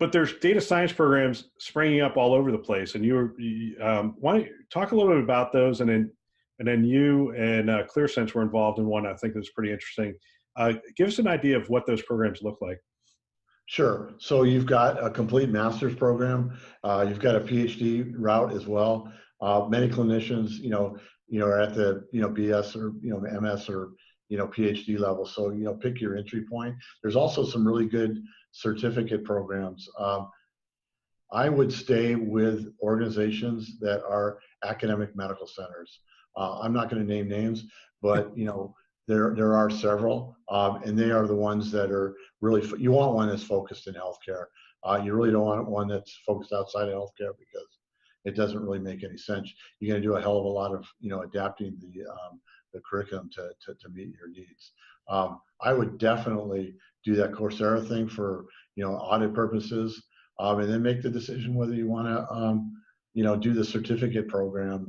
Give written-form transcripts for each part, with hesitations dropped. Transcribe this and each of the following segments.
but there's data science programs springing up all over the place, and why don't you talk a little bit about those, and then you and ClearSense were involved in one I think that's pretty interesting. Give us an idea of what those programs look like. Sure. So you've got a complete master's program. You've got a PhD route as well. Many clinicians, are at the, BS or, MS or, PhD level. So, pick your entry point. There's also some really good certificate programs. I would stay with organizations that are academic medical centers. I'm not going to name names, but, there are several, and they are the ones that are really, you want one that's focused in healthcare. You really don't want one that's focused outside of healthcare because it doesn't really make any sense. You're going to do a hell of a lot of, adapting the curriculum to meet your needs. I would definitely do that Coursera thing for, audit purposes, and then make the decision whether you want to, do the certificate program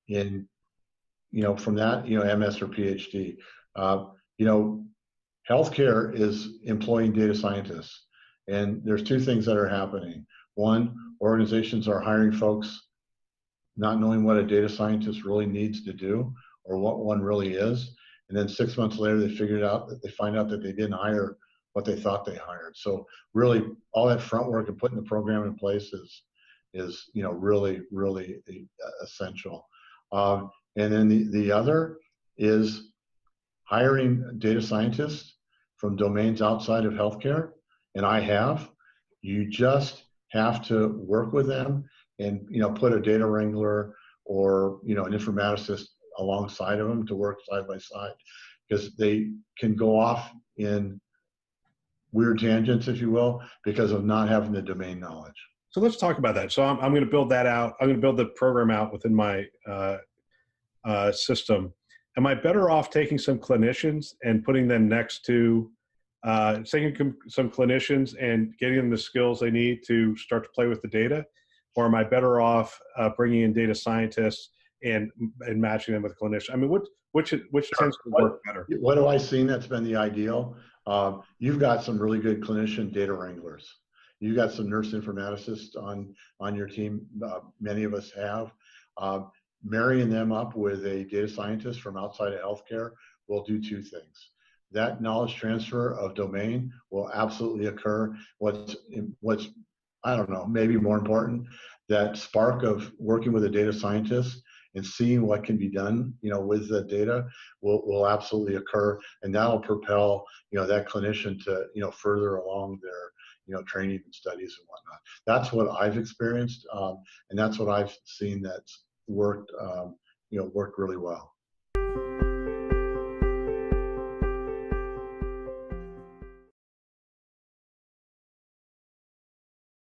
in, from that, MS or PhD. Healthcare is employing data scientists, and there's two things that are happening. One, organizations are hiring folks not knowing what a data scientist really needs to do or what one really is, and then 6 months later they find out that they didn't hire what they thought they hired. So really, all that front work and putting the program in place is really essential. And then the other is hiring data scientists from domains outside of healthcare, and I have. You just have to work with them and put a data wrangler or an informaticist alongside of them to work side by side, because they can go off in weird tangents, if you will, because of not having the domain knowledge. So let's talk about that. So I'm going to build that out. I'm going to build the program out within my system. Am I better off taking some clinicians and putting them next to taking some clinicians and getting them the skills they need to start to play with the data? Or am I better off bringing in data scientists and matching them with clinicians? I mean, which tends to work better? What have I seen that's been the ideal? You've got some really good clinician data wranglers. You've got some nurse informaticists on your team. Many of us have. Marrying them up with a data scientist from outside of healthcare will do two things. That knowledge transfer of domain will absolutely occur. What's I don't know, maybe more important, that spark of working with a data scientist and seeing what can be done, with the data will absolutely occur, and that'll propel, that clinician to, further along their, training and studies and whatnot. That's what I've experienced, and that's what I've seen that's worked, worked really well.